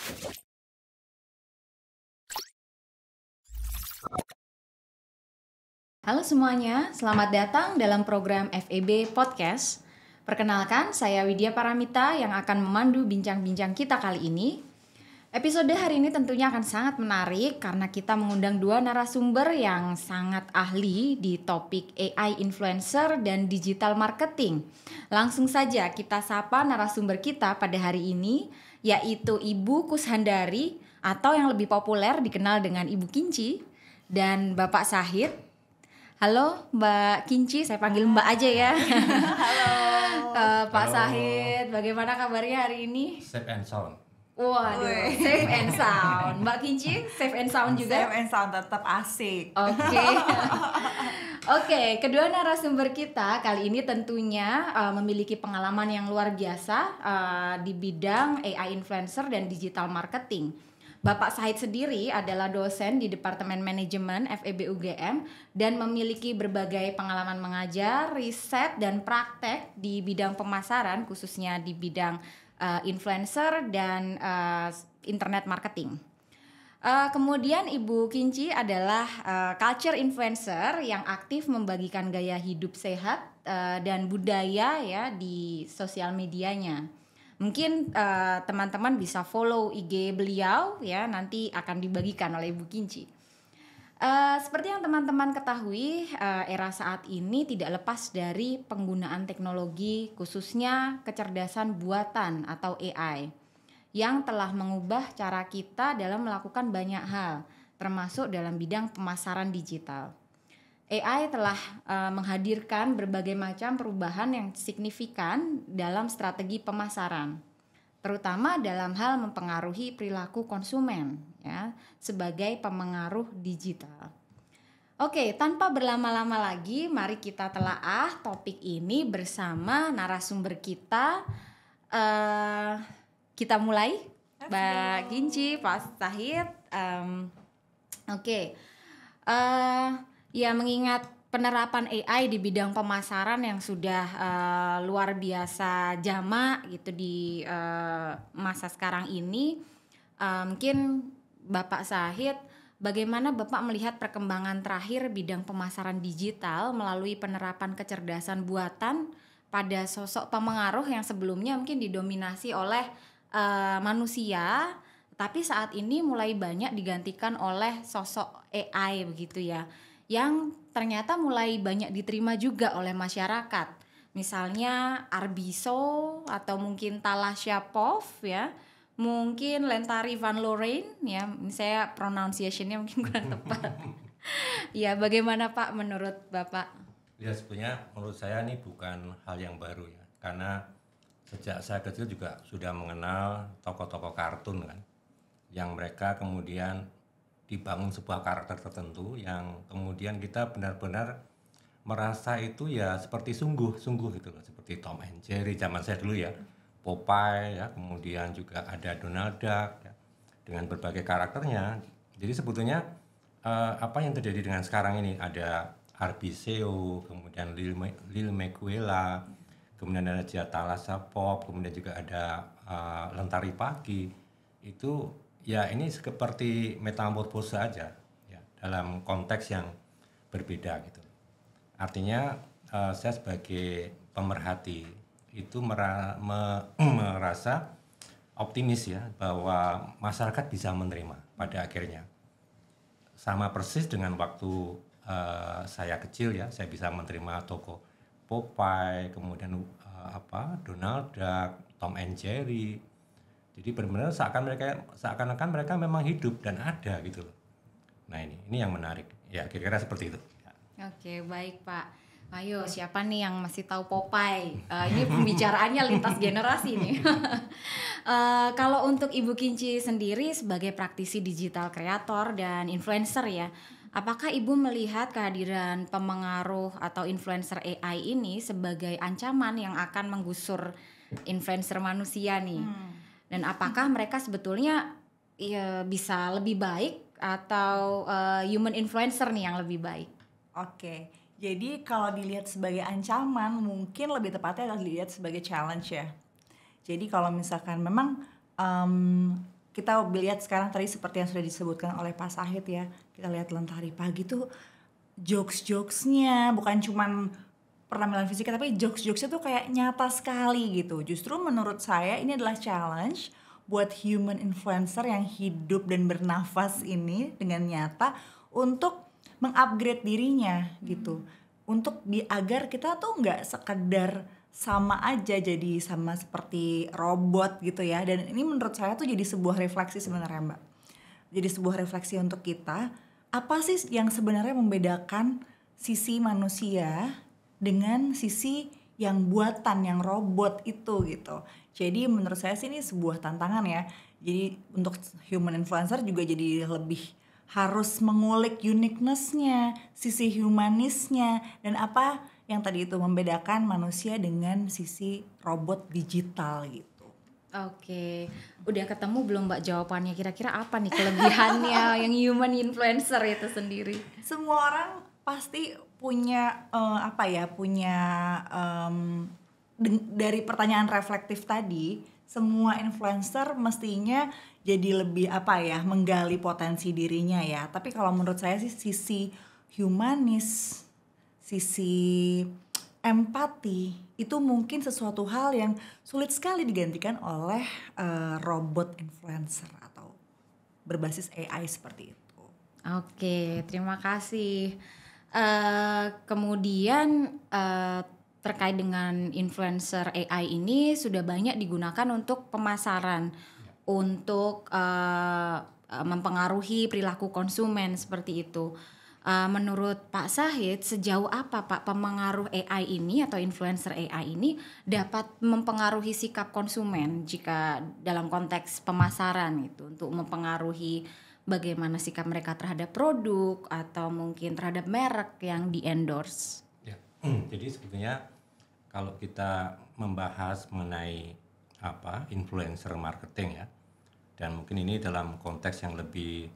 Halo semuanya, selamat datang dalam program FEB Podcast. Perkenalkan, saya Widya Paramita yang akan memandu bincang-bincang kita kali ini. Episode hari ini tentunya akan sangat menarik karena kita mengundang dua narasumber yang sangat ahli di topik AI influencer dan digital marketing. Langsung saja kita sapa narasumber kita pada hari ini, yaitu Ibu Kushandari atau yang lebih populer dikenal dengan Ibu Kinci dan Bapak Sahid. Halo Mbak Kinci, saya panggil Mbak aja ya. Halo. Pak Halo. Sahid, bagaimana kabarnya hari ini? Safe and sound. Waduh, safe and sound. Mbak Kinci, safe and sound juga? Safe and sound, tetap asik. Oke, kedua narasumber kita kali ini tentunya memiliki pengalaman yang luar biasa di bidang AI influencer dan digital marketing. Bapak Sahid sendiri adalah dosen di Departemen Manajemen FEB UGM dan memiliki berbagai pengalaman mengajar, riset, dan praktek di bidang pemasaran, khususnya di bidang influencer dan internet marketing. Kemudian Ibu Kinci adalah culture influencer yang aktif membagikan gaya hidup sehat dan budaya ya di sosial medianya. Mungkin teman-teman bisa follow IG beliau ya, nanti akan dibagikan oleh Ibu Kinci. Seperti yang teman-teman ketahui, era saat ini tidak lepas dari penggunaan teknologi, khususnya kecerdasan buatan atau AI, yang telah mengubah cara kita dalam melakukan banyak hal, termasuk dalam bidang pemasaran digital. AI telah menghadirkan berbagai macam perubahan yang signifikan dalam strategi pemasaran, terutama dalam hal mempengaruhi perilaku konsumen ya, sebagai pemengaruh digital. Oke, tanpa berlama-lama lagi, mari kita telaah topik ini bersama narasumber kita. Kita mulai, Mbak Kinci, Pak Sahid. Ya, mengingat penerapan AI di bidang pemasaran yang sudah luar biasa jamak gitu di masa sekarang ini, mungkin Bapak Sahid, bagaimana Bapak melihat perkembangan terakhir bidang pemasaran digital melalui penerapan kecerdasan buatan pada sosok pemengaruh yang sebelumnya mungkin didominasi oleh manusia, tapi saat ini mulai banyak digantikan oleh sosok AI begitu ya, yang ternyata mulai banyak diterima juga oleh masyarakat. Misalnya Arbiso atau mungkin Talasha Pov ya, mungkin Lentari Van Loren ya, saya pronunciation-nya mungkin kurang tepat. Ya, bagaimana Pak menurut Bapak? Ya sebenarnya menurut saya ini bukan hal yang baru ya, karena sejak saya kecil juga sudah mengenal tokoh-tokoh kartun kan, yang mereka kemudian dibangun sebuah karakter tertentu yang kemudian kita benar-benar merasa itu ya seperti sungguh gitu loh, seperti Tom and Jerry zaman saya dulu ya, Popeye ya, kemudian juga ada Donald Duck ya, dengan berbagai karakternya. Jadi sebetulnya apa yang terjadi dengan sekarang ini, ada Arbiseo, kemudian Lil Mequela, kemudian ada Talasha Pop, kemudian juga ada Lentari Pagi, itu ya ini seperti metamorfose saja ya, dalam konteks yang berbeda gitu. Artinya saya sebagai pemerhati itu merasa optimis ya, bahwa masyarakat bisa menerima pada akhirnya. Sama persis dengan waktu saya kecil ya, saya bisa menerima tokoh Popeye, kemudian Donald Duck, Tom and Jerry. Jadi benar-benar seakan-akan mereka memang hidup dan ada gitu loh. Nah ini yang menarik ya, kira-kira seperti itu. Oke, baik Pak. Ayo, siapa nih yang masih tahu Popeye? Ini pembicaraannya lintas generasi nih. Kalau untuk Ibu Kinci sendiri sebagai praktisi digital kreator dan influencer ya, apakah Ibu melihat kehadiran pemengaruh atau influencer AI ini sebagai ancaman yang akan menggusur influencer manusia nih? Dan apakah mereka sebetulnya ya, bisa lebih baik atau human influencer nih yang lebih baik? Oke, jadi kalau dilihat sebagai ancaman, mungkin lebih tepatnya adalah dilihat sebagai challenge ya. Jadi kalau misalkan memang kita lihat sekarang tadi seperti yang sudah disebutkan oleh Pak Sahid ya, kita lihat Lentari Pagi tuh jokes-jokesnya bukan cuman penampilan fisik, tapi jokes-jokesnya tuh kayak nyata sekali gitu. Justru menurut saya ini adalah challenge buat human influencer yang hidup dan bernafas ini dengan nyata untuk mengupgrade dirinya gitu. Untuk agar kita tuh nggak sekedar sama aja jadi sama seperti robot gitu ya. Dan ini menurut saya tuh jadi sebuah refleksi sebenarnya Mbak. Jadi sebuah refleksi untuk kita, apa sih yang sebenarnya membedakan sisi manusia dengan sisi yang buatan, yang robot itu gitu. Jadi menurut saya sih ini sebuah tantangan ya. Jadi untuk human influencer juga jadi lebih harus mengulik uniqueness-nya, sisi humanisnya, dan apa yang tadi itu membedakan manusia dengan sisi robot digital gitu. Oke, udah ketemu belum Mbak jawabannya? Kira-kira apa nih kelebihannya yang human influencer itu sendiri? Semua orang pasti punya dari pertanyaan reflektif tadi, semua influencer mestinya jadi lebih menggali potensi dirinya ya. Tapi kalau menurut saya sih sisi humanis, sisi empati itu mungkin sesuatu hal yang sulit sekali digantikan oleh robot influencer atau berbasis AI seperti itu. Oke, terima kasih. Kemudian terkait dengan influencer AI ini sudah banyak digunakan untuk pemasaran, untuk mempengaruhi perilaku konsumen seperti itu. Menurut Pak Sahid, sejauh apa Pak pengaruh AI ini atau influencer AI ini dapat mempengaruhi sikap konsumen jika dalam konteks pemasaran itu, untuk mempengaruhi bagaimana sikap mereka terhadap produk atau mungkin terhadap merek yang di-endorse? Ya, jadi sebetulnya kalau kita membahas mengenai influencer marketing ya, dan mungkin ini dalam konteks yang lebih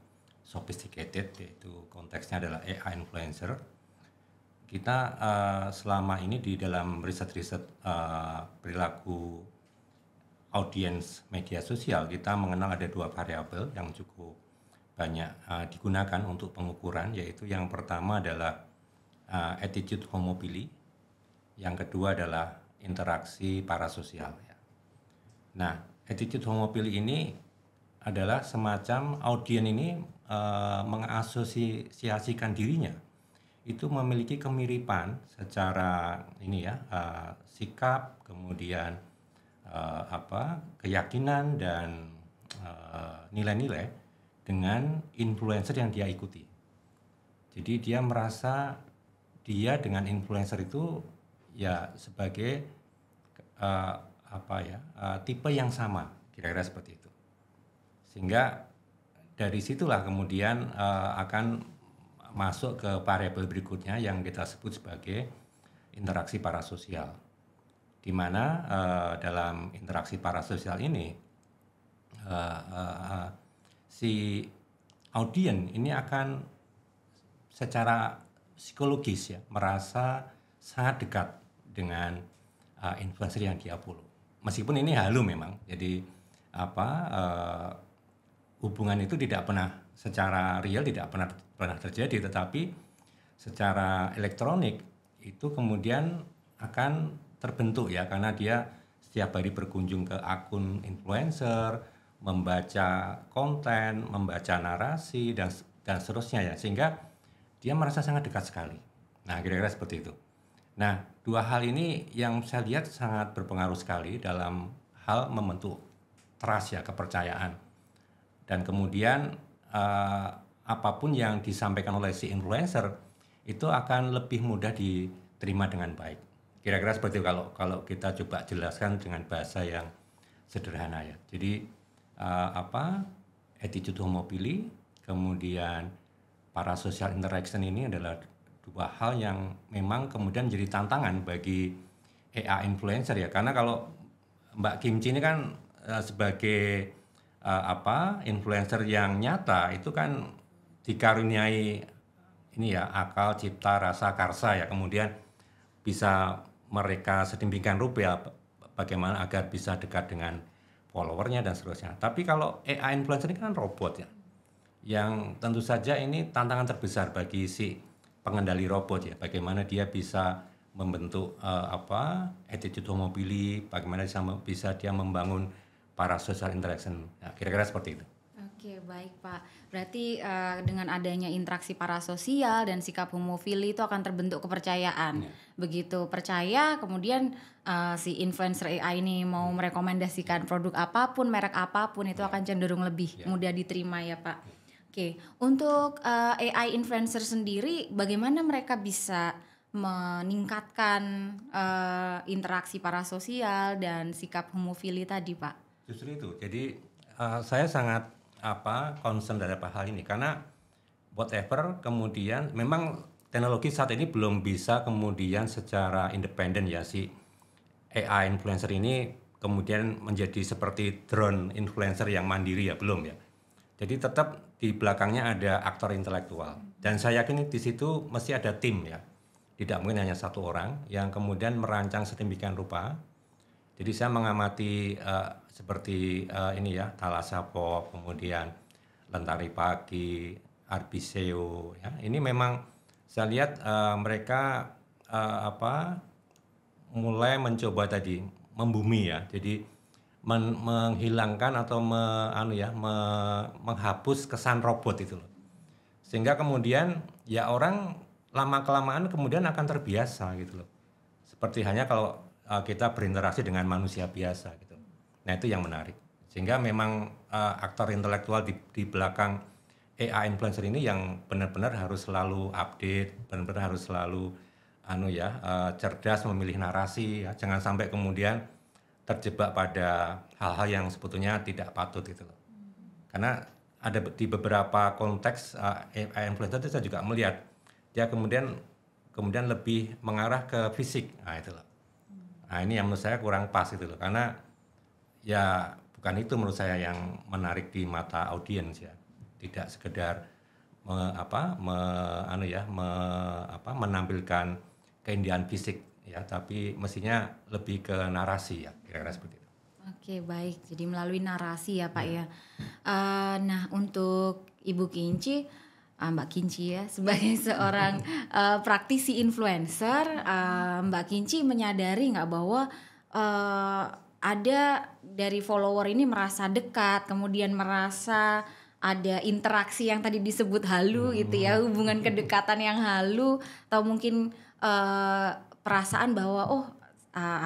sophisticated, yaitu konteksnya adalah AI influencer. Kita selama ini di dalam riset-riset perilaku audiens media sosial, kita mengenal ada 2 variabel yang cukup banyak digunakan untuk pengukuran, yaitu yang pertama adalah attitude homopili, yang kedua adalah interaksi parasosial ya. Nah, attitude homopili ini adalah semacam audien ini mengasosiasikan dirinya itu memiliki kemiripan secara sikap, kemudian keyakinan dan nilai-nilai dengan influencer yang dia ikuti. Jadi dia merasa dia dengan influencer itu ya sebagai tipe yang sama, kira-kira seperti itu. Sehingga dari situlah kemudian akan masuk ke variabel berikutnya yang kita sebut sebagai interaksi parasosial, di mana dalam interaksi parasosial ini si audien ini akan secara psikologis ya merasa sangat dekat dengan influencer yang dia follow. Meskipun ini halu memang, jadi hubungan itu tidak pernah secara real tidak pernah terjadi, tetapi secara elektronik itu kemudian akan terbentuk ya, karena dia setiap hari berkunjung ke akun influencer, membaca konten, membaca narasi dan seterusnya ya, sehingga dia merasa sangat dekat sekali. Nah, kira-kira seperti itu. Nah, 2 hal ini yang saya lihat sangat berpengaruh sekali dalam hal membentuk trust ya, kepercayaan. Dan kemudian apapun yang disampaikan oleh si influencer itu akan lebih mudah diterima dengan baik. Kira-kira seperti itu kalau kita coba jelaskan dengan bahasa yang sederhana ya. Jadi attitude homopili, kemudian parasocial interaction ini adalah 2 hal yang memang kemudian jadi tantangan bagi AI influencer ya, karena kalau Mbak Kimchi ini kan sebagai influencer yang nyata itu kan dikaruniai ini ya akal, cipta, rasa, karsa ya, kemudian bisa mereka sedemikian rupa bagaimana agar bisa dekat dengan followernya dan seterusnya. Tapi kalau AI influencer ini kan robot ya, yang tentu saja ini tantangan terbesar bagi si pengendali robot ya. Bagaimana dia bisa membentuk attitude homopili, bagaimana bisa dia membangun para social interaction. Nah, kira-kira seperti itu. Oke, baik Pak. Berarti dengan adanya interaksi parasosial dan sikap homofili itu akan terbentuk kepercayaan. Begitu percaya, kemudian si influencer AI ini mau merekomendasikan produk apapun, merek apapun, itu akan cenderung lebih mudah diterima ya Pak. Oke, untuk AI influencer sendiri, bagaimana mereka bisa meningkatkan interaksi parasosial dan sikap homofili tadi Pak? Justru itu. Jadi saya sangat concern terhadap hal ini karena whatever kemudian memang teknologi saat ini belum bisa kemudian secara independen ya si AI influencer ini kemudian menjadi seperti drone influencer yang mandiri ya, belum ya. Jadi tetap di belakangnya ada aktor intelektual dan saya yakin di situ mesti ada tim ya. Tidak mungkin hanya satu orang yang kemudian merancang sedemikian rupa. Jadi saya mengamati seperti ini ya, Thalassa Pop, kemudian Lentari Pagi, Arbiseo ya. Ini memang saya lihat mereka mulai mencoba tadi membumi ya. Jadi menghilangkan atau menghapus kesan robot itu loh. Sehingga kemudian ya orang lama-kelamaan kemudian akan terbiasa gitu loh. Seperti hanya kalau kita berinteraksi dengan manusia biasa gitu. Nah itu yang menarik. Sehingga memang aktor intelektual di belakang AI influencer ini yang benar-benar harus selalu update, benar-benar harus selalu cerdas memilih narasi ya. Jangan sampai kemudian terjebak pada hal-hal yang sebetulnya tidak patut gitu loh. Karena ada di beberapa konteks AI influencer itu saya juga melihat dia kemudian lebih mengarah ke fisik. Nah itu loh. Nah ini yang menurut saya kurang pas gitu loh, karena ya bukan itu menurut saya yang menarik di mata audiens ya. Tidak sekedar menampilkan keindahan fisik ya, tapi mestinya lebih ke narasi ya, kira-kira seperti itu. Oke, baik. Jadi melalui narasi ya Pak ya. Nah untuk Ibu Kinci, Mbak Kinci ya, sebagai seorang praktisi influencer, Mbak Kinci menyadari nggak bahwa ada dari follower ini merasa dekat, kemudian merasa ada interaksi yang tadi disebut halu gitu ya, hubungan kedekatan yang halu, atau mungkin perasaan bahwa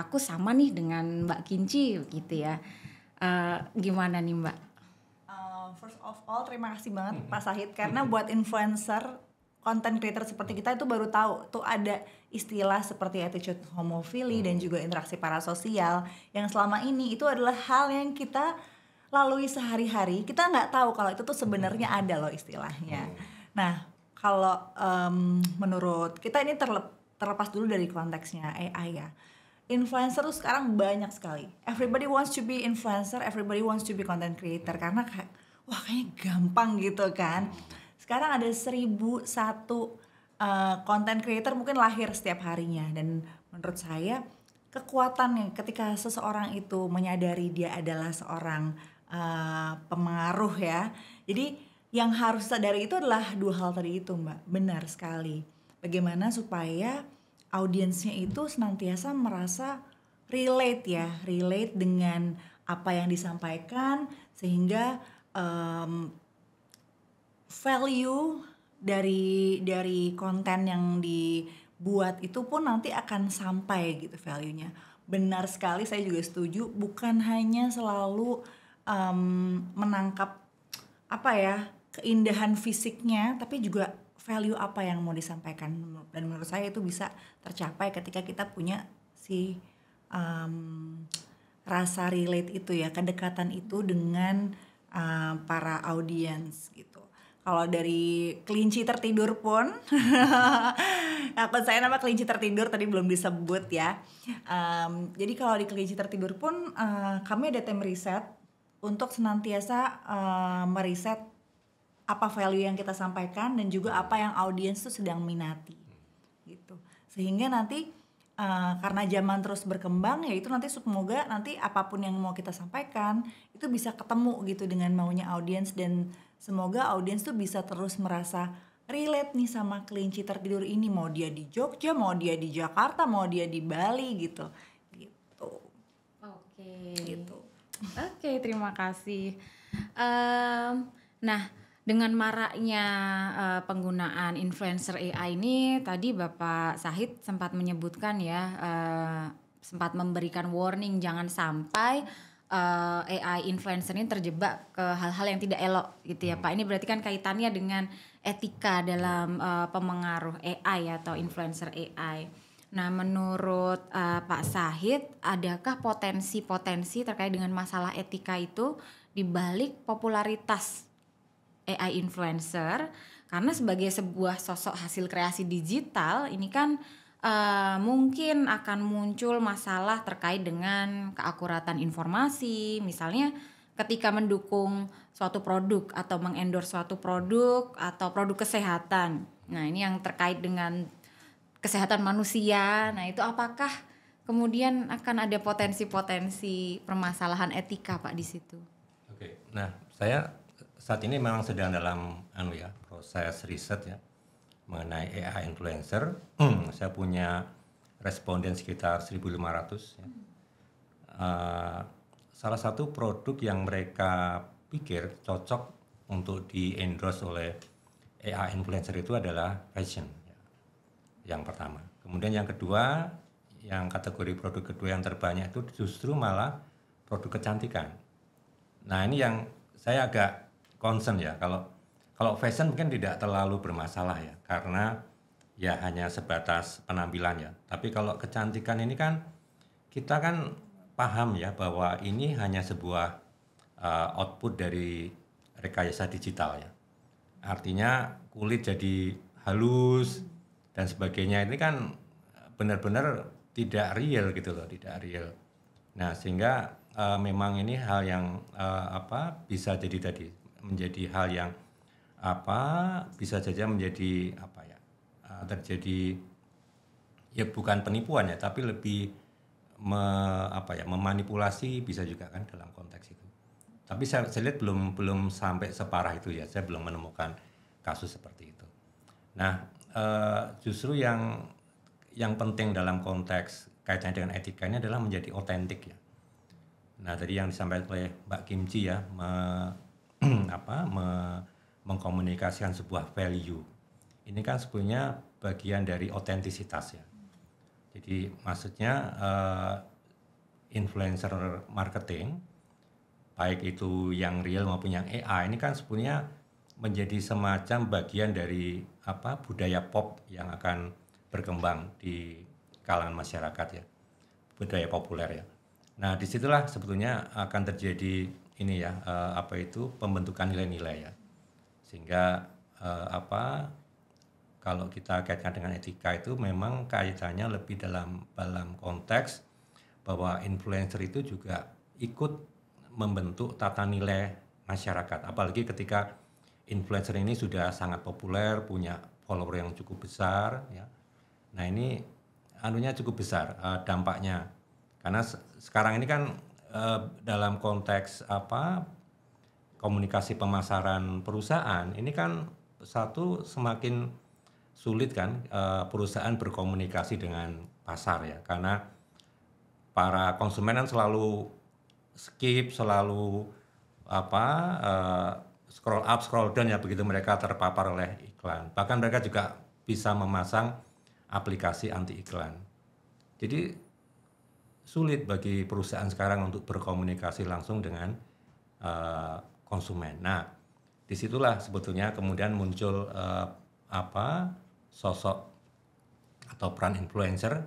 aku sama nih dengan Mbak Kinci gitu ya. Gimana nih Mbak? First of all, terima kasih banget Pak Sahid, karena buat influencer, content creator seperti kita itu baru tahu tuh ada istilah seperti attitude homofili dan juga interaksi parasosial yang selama ini itu adalah hal yang kita lalui sehari-hari. Kita nggak tahu kalau itu tuh sebenarnya ada loh istilahnya. Nah, kalau menurut kita ini terlepas dulu dari konteksnya AI ya. Influencer tuh sekarang banyak sekali. Everybody wants to be influencer, everybody wants to be content creator karena kayaknya gampang gitu kan. Sekarang ada 1001 content creator mungkin lahir setiap harinya, dan menurut saya kekuatannya ketika seseorang itu menyadari dia adalah seorang pengaruh ya. Jadi yang harus sadari itu adalah dua hal tadi itu Mbak, benar sekali. Bagaimana supaya audiensnya itu senantiasa merasa relate dengan apa yang disampaikan, sehingga value dari konten yang dibuat itu pun nanti akan sampai gitu value-nya. Benar sekali, saya juga setuju, bukan hanya selalu menangkap keindahan fisiknya, tapi juga value apa yang mau disampaikan. Dan menurut saya itu bisa tercapai ketika kita punya si rasa relate itu ya, kedekatan itu dengan para audiens gitu. Kalau dari Kelinci Tertidur pun akun saya nama Kelinci Tertidur tadi belum disebut ya. Jadi kalau di Kelinci Tertidur pun kami ada tim riset untuk senantiasa meriset apa value yang kita sampaikan dan juga apa yang audiens itu sedang minati gitu. Sehingga nanti karena zaman terus berkembang ya itu nanti semoga nanti apapun yang mau kita sampaikan itu bisa ketemu gitu dengan maunya audiens, dan semoga audiens tuh bisa terus merasa relate nih sama kelinci tertidur ini, mau dia di Jogja, mau dia di Jakarta, mau dia di Bali gitu. Oke. Gitu. Oke, terima kasih. Nah, dengan maraknya penggunaan influencer AI ini, tadi Bapak Sahid sempat menyebutkan ya, sempat memberikan warning jangan sampai AI influencer ini terjebak ke hal-hal yang tidak elok gitu ya Pak. Ini berarti kan kaitannya dengan etika dalam pemengaruh AI atau influencer AI. Nah, menurut Pak Sahid, adakah potensi-potensi terkait dengan masalah etika itu di balik popularitas AI influencer? Karena sebagai sebuah sosok hasil kreasi digital, ini kan mungkin akan muncul masalah terkait dengan keakuratan informasi, misalnya ketika mendukung suatu produk atau mengendorse suatu produk atau produk kesehatan. Nah, ini yang terkait dengan kesehatan manusia. Nah, itu apakah kemudian akan ada potensi-potensi permasalahan etika Pak di situ? Oke. Nah, saya saat ini memang sedang dalam proses riset ya mengenai AI influencer. Saya punya responden sekitar 1.500 ya. Salah satu produk yang mereka pikir cocok untuk di-endorse oleh AI influencer itu adalah fashion ya. Yang pertama. Kemudian yang kedua, yang kategori produk kedua yang terbanyak itu justru malah produk kecantikan. Nah, ini yang saya agak concern ya, kalau fashion mungkin tidak terlalu bermasalah ya, karena ya hanya sebatas penampilan ya. Tapi kalau kecantikan ini kan kita kan paham ya bahwa ini hanya sebuah output dari rekayasa digital ya. Artinya kulit jadi halus dan sebagainya, ini kan benar-benar tidak real gitu loh, tidak real. Nah, sehingga memang ini hal yang bisa jadi tadi menjadi hal yang bisa saja menjadi terjadi ya bukan penipuan ya, tapi lebih memanipulasi bisa juga kan dalam konteks itu. Tapi saya lihat belum sampai separah itu ya, saya belum menemukan kasus seperti itu. Nah, justru yang penting dalam konteks kaitannya dengan etika ini adalah menjadi otentik ya. Nah, tadi yang disampaikan oleh Mbak Kimchi ya, mengkomunikasikan sebuah value. Ini kan sebenarnya bagian dari otentisitas ya. Jadi maksudnya influencer marketing, baik itu yang real maupun yang AI, ini kan sebenarnya menjadi semacam bagian dari budaya pop yang akan berkembang di kalangan masyarakat ya, budaya populer ya. Nah, disitulah sebetulnya akan terjadi ini ya, pembentukan nilai-nilai ya, sehingga kalau kita kaitkan dengan etika itu memang kaitannya lebih dalam konteks bahwa influencer itu juga ikut membentuk tata nilai masyarakat, apalagi ketika influencer ini sudah sangat populer, punya follower yang cukup besar ya. Nah, ini cukup besar dampaknya, karena sekarang ini kan dalam konteks komunikasi pemasaran perusahaan ini kan semakin sulit kan perusahaan berkomunikasi dengan pasar ya, karena para konsumen kan selalu skip, selalu scroll up, scroll down ya begitu mereka terpapar oleh iklan. Bahkan mereka juga bisa memasang aplikasi anti iklan. Jadi sulit bagi perusahaan sekarang untuk berkomunikasi langsung dengan konsumen. Nah, disitulah sebetulnya kemudian muncul sosok atau peran influencer.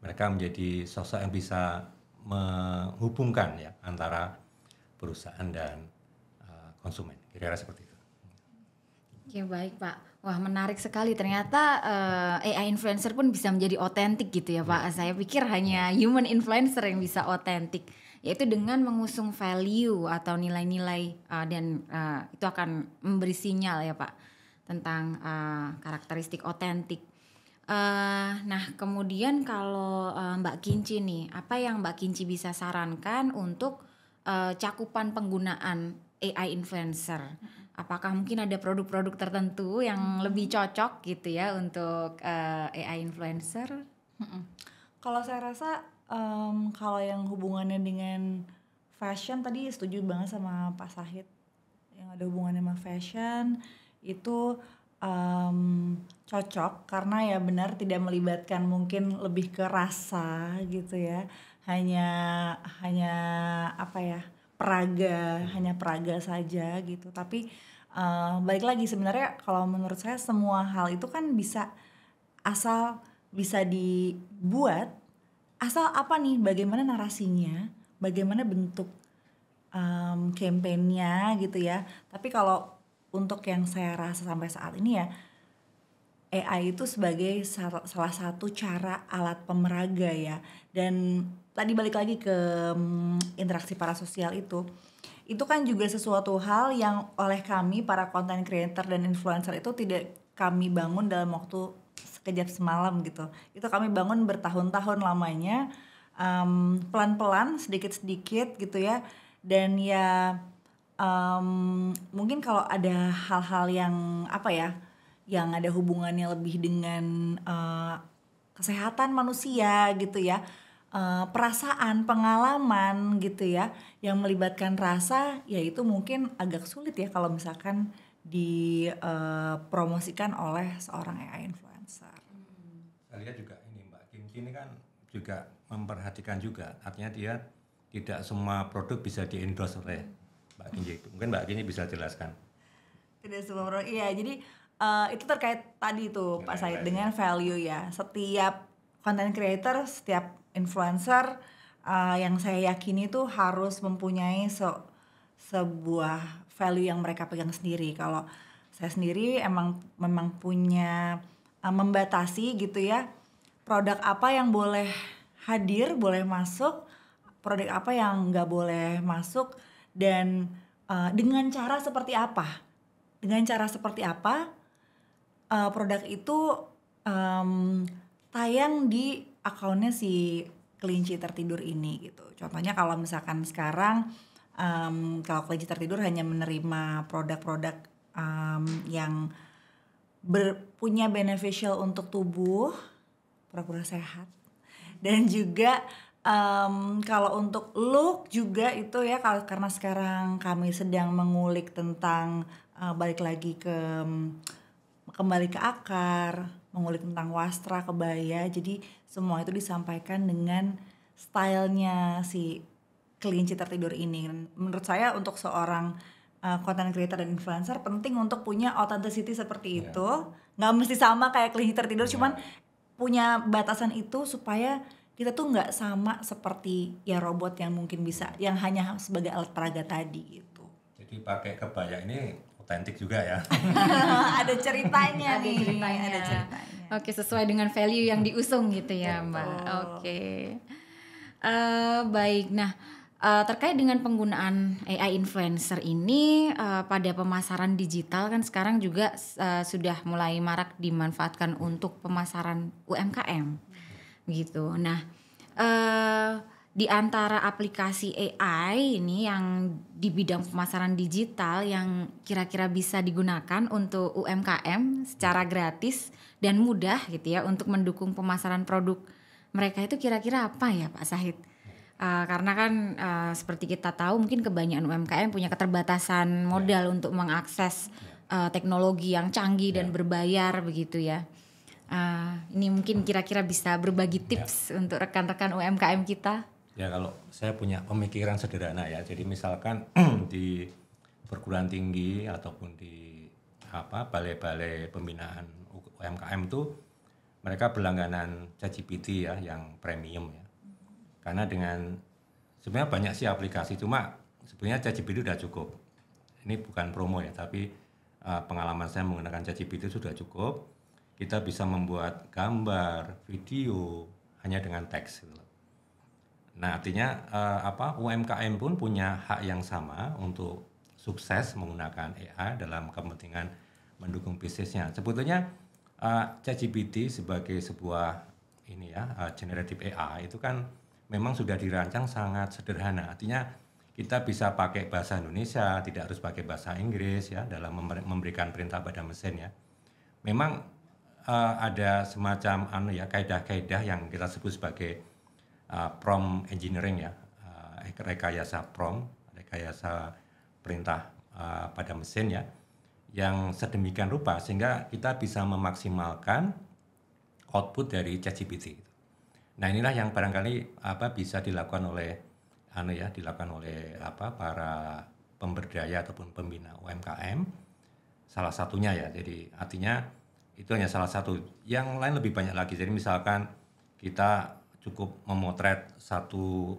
Mereka menjadi sosok yang bisa menghubungkan ya antara perusahaan dan konsumen. Kira-kira seperti itu. Oke, baik Pak. Wah, menarik sekali. Ternyata AI influencer pun bisa menjadi otentik gitu ya Pak. Saya pikir hanya human influencer yang bisa otentik, yaitu dengan mengusung value atau nilai-nilai dan itu akan memberi sinyal ya Pak tentang karakteristik otentik. Nah kemudian kalau Mbak Kinci nih, apa yang Mbak Kinci bisa sarankan untuk cakupan penggunaan AI influencer? Apakah mungkin ada produk-produk tertentu yang lebih cocok gitu ya untuk AI influencer? Kalau saya rasa kalau yang hubungannya dengan fashion tadi setuju banget sama Pak Sahid, yang ada hubungannya sama fashion itu cocok karena ya benar tidak melibatkan mungkin lebih ke rasa gitu ya, hanya hanya apa ya, hanya peraga saja gitu. Tapi balik lagi sebenarnya kalau menurut saya semua hal itu kan asal bisa dibuat, asal apa nih, bagaimana narasinya, bagaimana bentuk campaign-nya gitu ya. Tapi kalau untuk yang saya rasa sampai saat ini ya, AI itu sebagai salah satu cara alat pemeraga ya. Dan tadi balik lagi ke interaksi parasosial itu kan juga sesuatu hal yang oleh kami para content creator dan influencer itu tidak kami bangun dalam waktu sekejap semalam gitu. Itu kami bangun bertahun-tahun lamanya, pelan-pelan, sedikit-sedikit gitu ya. Dan ya mungkin kalau ada hal-hal yang apa ya, yang ada hubungannya lebih dengan kesehatan manusia gitu ya, perasaan, pengalaman gitu ya, yang melibatkan rasa, ya itu mungkin agak sulit ya kalau misalkan dipromosikan oleh seorang AI influencer. Saya lihat juga ini Mbak Kinci ini kan juga memperhatikan juga, artinya dia tidak semua produk bisa di-endorse oleh Mbak Kinci. Mungkin Mbak Kinci bisa jelaskan. Tidak semua produk, iya. Jadi itu terkait tadi tuh Pak Said dengan value ya. Setiap content creator, setiap influencer yang saya yakini tuh harus mempunyai sebuah value yang mereka pegang sendiri. Kalau saya sendiri memang punya membatasi gitu ya, produk apa yang boleh hadir, boleh masuk, produk apa yang nggak boleh masuk, dan dengan cara seperti apa. Dengan cara seperti apa produk itu tayang di akunnya si Kelinci Tertidur ini gitu. Contohnya kalau misalkan sekarang kalau Kelinci Tertidur hanya menerima produk-produk yang punya beneficial untuk tubuh, pura-pura sehat, dan juga kalau untuk look juga itu ya, karena sekarang kami sedang mengulik tentang balik lagi kembali ke akar, mengulik tentang wastra, kebaya. Jadi semua itu disampaikan dengan stylenya si Kelinci Tertidur ini. Menurut saya untuk seorang content creator dan influencer penting untuk punya authenticity seperti itu. Nggak mesti sama kayak Kelinci Tertidur, cuman punya batasan itu supaya kita tuh nggak sama seperti ya robot yang mungkin bisa, yang hanya sebagai alat peraga tadi gitu. Jadi pakai kebaya ini otentik juga ya. Ada ceritanya Ada nih. ceritanya. Ada ceritanya. Oke, sesuai dengan value yang diusung gitu ya Mbak. Oke. Baik, nah terkait dengan penggunaan AI influencer ini pada pemasaran digital kan sekarang juga sudah mulai marak dimanfaatkan untuk pemasaran UMKM gitu. Nah di antara aplikasi AI ini yang di bidang pemasaran digital yang kira-kira bisa digunakan untuk UMKM secara gratis dan mudah gitu ya untuk mendukung pemasaran produk mereka, itu kira-kira apa ya Pak Sahid? Karena kan seperti kita tahu mungkin kebanyakan UMKM punya keterbatasan modal untuk mengakses teknologi yang canggih dan berbayar begitu ya. Ini mungkin kira-kira bisa berbagi tips untuk rekan-rekan UMKM kita. Ya kalau saya punya pemikiran sederhana ya, jadi misalkan di perguruan tinggi ataupun di balai-balai pembinaan UMKM itu mereka berlangganan ChatGPT ya, yang premium ya. Karena dengan sebenarnya banyak sih aplikasi, cuma sebenarnya ChatGPT sudah cukup. Ini bukan promo ya, tapi pengalaman saya menggunakan ChatGPT sudah cukup. Kita bisa membuat gambar, video hanya dengan teks. Nah artinya UMKM pun punya hak yang sama untuk sukses menggunakan AI dalam kepentingan mendukung bisnisnya. Sebetulnya ChatGPT sebagai sebuah ini ya generative AI itu kan memang sudah dirancang sangat sederhana. Artinya kita bisa pakai bahasa Indonesia, tidak harus pakai bahasa Inggris ya dalam memberikan perintah pada mesin ya. Memang ada semacam kaidah-kaidah yang kita sebut sebagai prompt engineering ya, rekayasa prompt, rekayasa perintah pada mesin ya, yang sedemikian rupa sehingga kita bisa memaksimalkan output dari ChatGPT. Nah inilah yang barangkali bisa dilakukan oleh para pemberdaya ataupun pembina UMKM, salah satunya ya. Jadi artinya itu hanya salah satu. Yang lain lebih banyak lagi. Jadi misalkan kita cukup memotret satu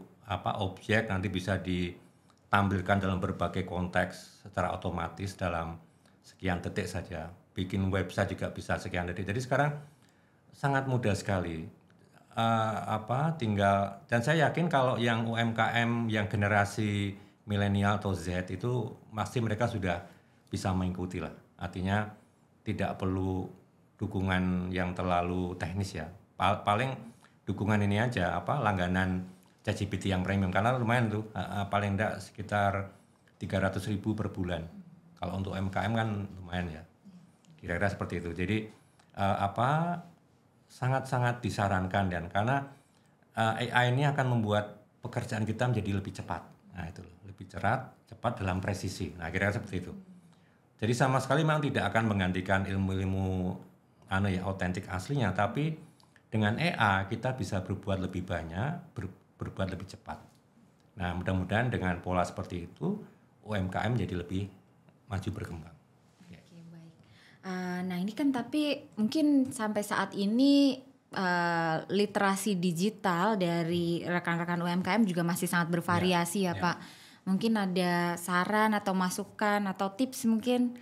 objek, nanti bisa ditampilkan dalam berbagai konteks secara otomatis dalam sekian detik saja. Bikin website juga bisa sekian detik. Jadi sekarang sangat mudah sekali. Tinggal, dan saya yakin kalau yang UMKM yang generasi milenial atau Z itu pasti mereka sudah bisa mengikuti lah. Artinya tidak perlu dukungan yang terlalu teknis ya. Paling dukungan ini aja langganan ChatGPT yang premium karena lumayan tuh paling enggak sekitar 300.000 per bulan. Kalau untuk UMKM kan lumayan ya. Kira-kira seperti itu. Jadi sangat-sangat disarankan dan karena AI ini akan membuat pekerjaan kita menjadi lebih cepat. Nah itu loh, lebih cepat dalam presisi. Nah kira-kira seperti itu. Jadi sama sekali memang tidak akan menggantikan ilmu-ilmu otentik aslinya, tapi dengan AI kita bisa berbuat lebih banyak, berbuat lebih cepat. Nah mudah-mudahan dengan pola seperti itu UMKM jadi lebih maju berkembang. Nah ini kan tapi mungkin sampai saat ini literasi digital dari rekan-rekan UMKM juga masih sangat bervariasi ya Pak. Mungkin ada saran atau masukan atau tips mungkin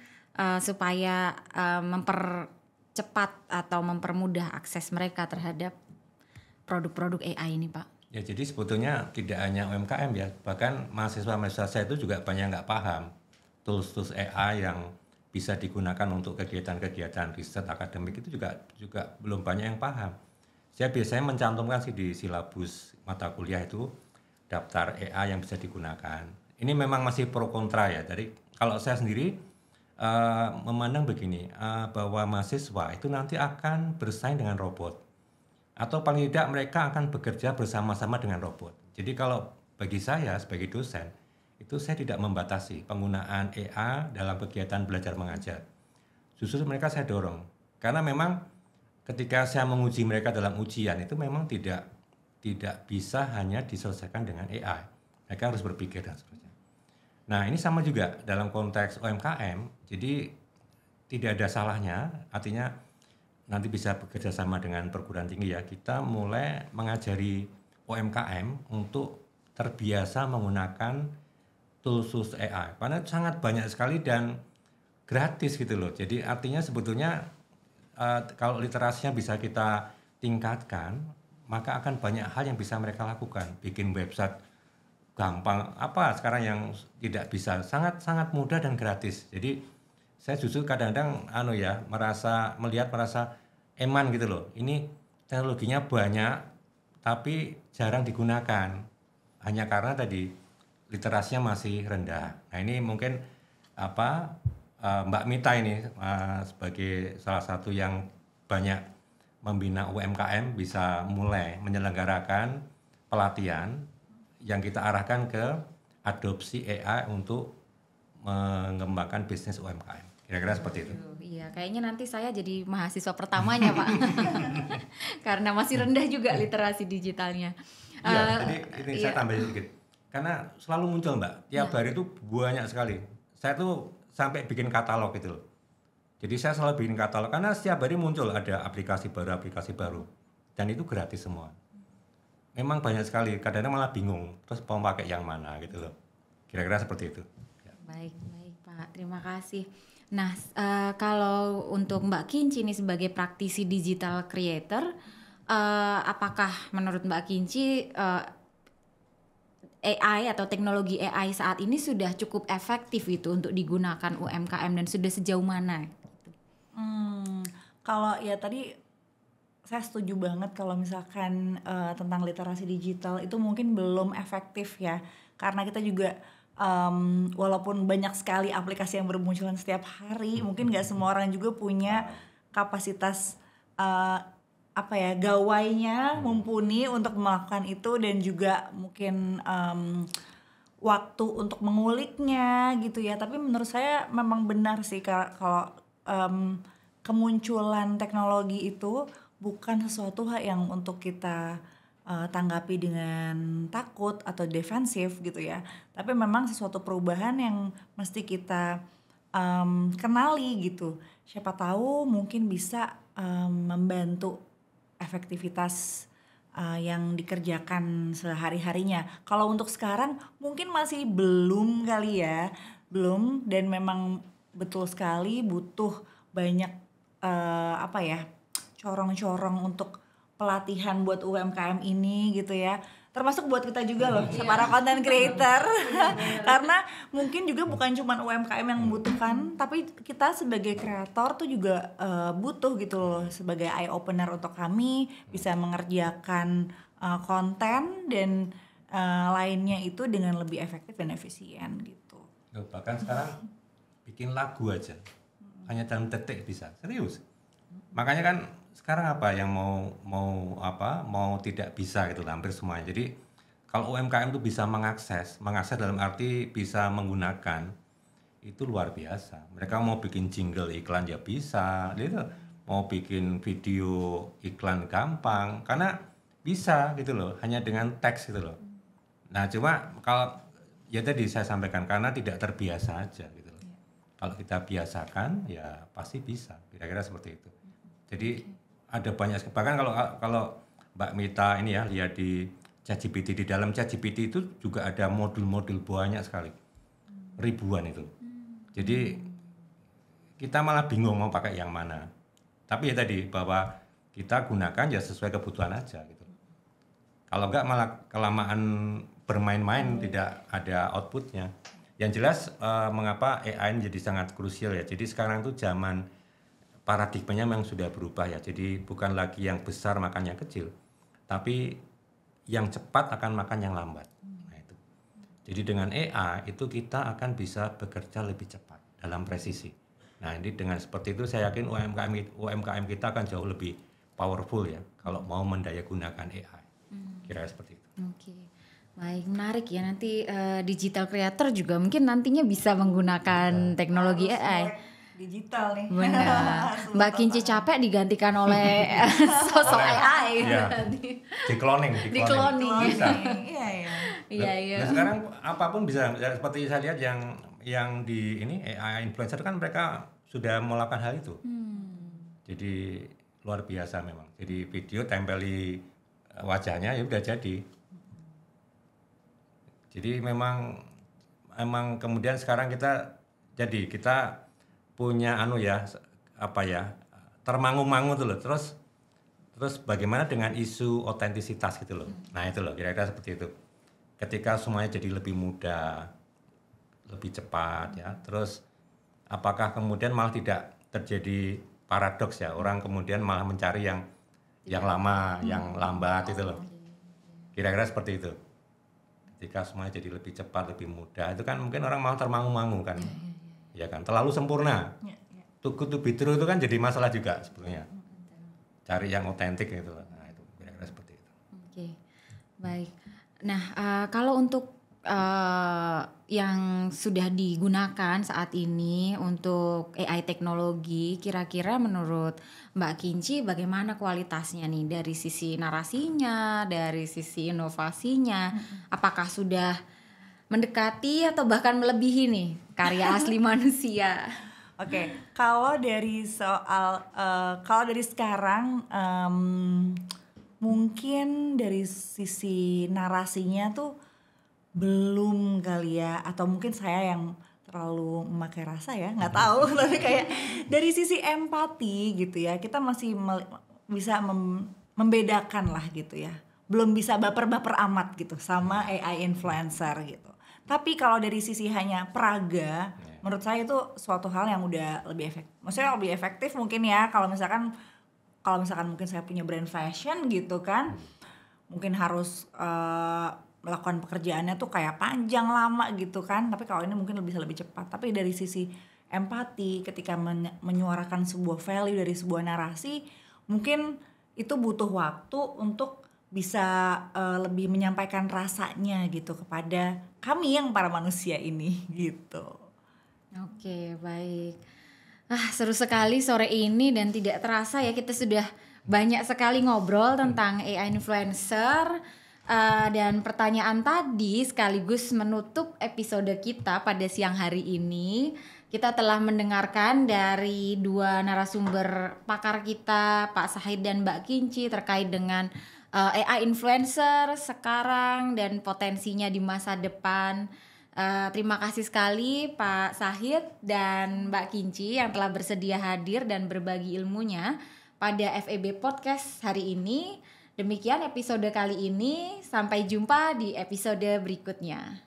supaya mempercepat atau mempermudah akses mereka terhadap produk-produk AI ini Pak. Ya jadi sebetulnya tidak hanya UMKM ya, bahkan mahasiswa-mahasiswa saya itu juga banyak nggak paham tools-tools AI yang bisa digunakan untuk kegiatan-kegiatan riset akademik itu juga belum banyak yang paham. Saya biasanya mencantumkan sih di silabus mata kuliah itu daftar AI yang bisa digunakan. Ini memang masih pro kontra ya. Jadi kalau saya sendiri memandang begini, bahwa mahasiswa itu nanti akan bersaing dengan robot. Atau paling tidak mereka akan bekerja bersama-sama dengan robot. Jadi kalau bagi saya sebagai dosen, itu saya tidak membatasi penggunaan AI dalam kegiatan belajar mengajar. Justru mereka saya dorong. Karena memang ketika saya menguji mereka dalam ujian itu memang tidak bisa hanya diselesaikan dengan AI. Mereka harus berpikir dan seterusnya. Nah ini sama juga dalam konteks UMKM. Jadi tidak ada salahnya, artinya nanti bisa bekerja sama dengan perguruan tinggi ya. Kita mulai mengajari UMKM untuk terbiasa menggunakan tools AI karena sangat banyak sekali dan gratis gitu loh. Jadi artinya sebetulnya kalau literasinya bisa kita tingkatkan, maka akan banyak hal yang bisa mereka lakukan. Bikin website gampang, sekarang yang tidak bisa, sangat mudah dan gratis. Jadi saya justru kadang-kadang merasa eman gitu loh. Ini teknologinya banyak tapi jarang digunakan. Hanya karena tadi literasinya masih rendah. Nah ini mungkin Mbak Mita ini sebagai salah satu yang banyak membina UMKM bisa mulai menyelenggarakan pelatihan yang kita arahkan ke adopsi AI untuk mengembangkan bisnis UMKM. Kira-kira seperti itu. Iya, kayaknya nanti saya jadi mahasiswa pertamanya Pak. Karena masih rendah juga literasi digitalnya. Iya, jadi ini saya tambahin sedikit. Karena selalu muncul Mbak, tiap hari itu banyak sekali. Saya tuh sampai bikin katalog gitu loh. Jadi saya selalu bikin katalog karena setiap hari muncul ada aplikasi baru. Dan itu gratis semua. Memang banyak sekali, kadang-kadang malah bingung. Terus mau pakai yang mana gitu loh. Kira-kira seperti itu. Ya. Baik Pak, terima kasih. Nah kalau untuk Mbak Kinci ini sebagai praktisi digital creator, apakah menurut Mbak Kinci AI atau teknologi AI saat ini sudah cukup efektif itu untuk digunakan UMKM dan sudah sejauh mana? Kalau ya tadi saya setuju banget kalau misalkan tentang literasi digital itu mungkin belum efektif ya, karena kita juga walaupun banyak sekali aplikasi yang bermunculan setiap hari, mungkin nggak semua orang juga punya kapasitas gawainya mumpuni untuk melakukan itu, dan juga mungkin waktu untuk menguliknya gitu ya. Tapi menurut saya memang benar sih kalau kemunculan teknologi itu bukan sesuatu yang untuk kita tanggapi dengan takut atau defensif gitu ya, tapi memang sesuatu perubahan yang mesti kita kenali gitu. Siapa tahu mungkin bisa membantu efektivitas yang dikerjakan sehari-harinya. Kalau untuk sekarang mungkin masih belum kali ya, belum, dan memang betul sekali butuh banyak corong-corong untuk pelatihan buat UMKM ini gitu ya, termasuk buat kita juga loh, para content creator. Karena mungkin juga bukan cuma UMKM yang membutuhkan, tapi kita sebagai kreator tuh juga butuh gitu loh, sebagai eye opener untuk kami bisa mengerjakan konten dan lainnya itu dengan lebih efektif dan efisien gitu. Bahkan sekarang bikin lagu aja hanya dalam detik bisa, serius. Makanya kan sekarang apa yang mau tidak bisa gitu, hampir semuanya. Jadi kalau UMKM itu bisa mengakses dalam arti bisa menggunakan, itu luar biasa. Mereka mau bikin jingle iklan ya bisa, gitu. Mau bikin video iklan gampang, karena bisa gitu loh, hanya dengan teks gitu loh. Nah cuma kalau ya tadi saya sampaikan, karena tidak terbiasa aja gitu loh. Kalau kita biasakan ya pasti bisa, kira-kira seperti itu. Jadi ada banyak, bahkan kalau Mbak Mita ini ya lihat di ChatGPT, di dalam ChatGPT itu juga ada modul-modul banyak sekali, ribuan itu. Jadi kita malah bingung mau pakai yang mana. Tapi ya tadi bahwa kita gunakan ya sesuai kebutuhan aja gitu. Kalau enggak malah kelamaan bermain-main tidak ada outputnya. Yang jelas mengapa AI menjadi sangat krusial ya. Jadi sekarang itu zaman paradigmanya memang sudah berubah ya. Jadi bukan lagi yang besar makan yang kecil, tapi yang cepat akan makan yang lambat. Nah, itu. Jadi dengan AI itu kita akan bisa bekerja lebih cepat dalam presisi. Nah ini dengan seperti itu saya yakin UMKM kita akan jauh lebih powerful ya kalau mau mendayagunakan AI. Kira-kira seperti itu. Oke. Baik, menarik ya, nanti digital creator juga mungkin nantinya bisa menggunakan teknologi AI. Digital nih. Benar. Mbak Kinci capek digantikan oleh sosok AI. Iya. Di cloning. Bisa. Iya. Nah, sekarang apapun bisa. Ya, seperti saya lihat yang di ini AI influencer kan mereka sudah melakukan hal itu. Jadi luar biasa memang. Jadi video tempeli wajahnya ya udah jadi. Jadi memang kemudian sekarang kita punya termangu-mangu tuh loh. Terus bagaimana dengan isu otentisitas gitu loh. Nah itu loh kira-kira seperti itu. Ketika semuanya jadi lebih mudah, lebih cepat ya. Terus apakah kemudian malah tidak terjadi paradoks ya, orang kemudian malah mencari yang lama, yang lambat itu loh. Kira-kira seperti itu. Ketika semuanya jadi lebih cepat, lebih mudah, itu kan mungkin orang malah termangu-mangu kan. Ya kan, terlalu sempurna. Too good to be true itu kan jadi masalah juga sebetulnya. Cari yang otentik gitu. Nah, itu kira-kira seperti itu. Oke. Baik. Nah, kalau untuk yang sudah digunakan saat ini untuk AI teknologi, kira-kira menurut Mbak Kinci bagaimana kualitasnya nih dari sisi narasinya, dari sisi inovasinya? Apakah sudah mendekati atau bahkan melebihi nih karya asli manusia? Oke, kalau dari sekarang mungkin dari sisi narasinya tuh belum kali ya, atau mungkin saya yang terlalu memakai rasa ya, nggak tahu. Tapi kayak dari sisi empati gitu ya, kita masih bisa membedakan lah gitu ya, belum bisa baper-baper amat gitu sama AI influencer gitu. Tapi kalau dari sisi hanya peraga, menurut saya itu suatu hal yang udah lebih efektif. Maksudnya lebih efektif mungkin ya kalau misalkan mungkin saya punya brand fashion gitu kan, mungkin harus melakukan pekerjaannya tuh kayak panjang lama gitu kan. Tapi kalau ini mungkin bisa lebih cepat. Tapi dari sisi empati, ketika menyuarakan sebuah value dari sebuah narasi, mungkin itu butuh waktu untuk bisa lebih menyampaikan rasanya gitu kepada kami yang para manusia ini gitu. Oke, baik. Seru sekali sore ini dan tidak terasa ya kita sudah banyak sekali ngobrol tentang AI influencer. Dan pertanyaan tadi sekaligus menutup episode kita pada siang hari ini. Kita telah mendengarkan dari dua narasumber pakar kita, Pak Syahid dan Mbak Kinci, terkait dengan AI influencer sekarang dan potensinya di masa depan. Terima kasih sekali Pak Syahid dan Mbak Kinci yang telah bersedia hadir dan berbagi ilmunya pada FEB Podcast hari ini. Demikian episode kali ini, sampai jumpa di episode berikutnya.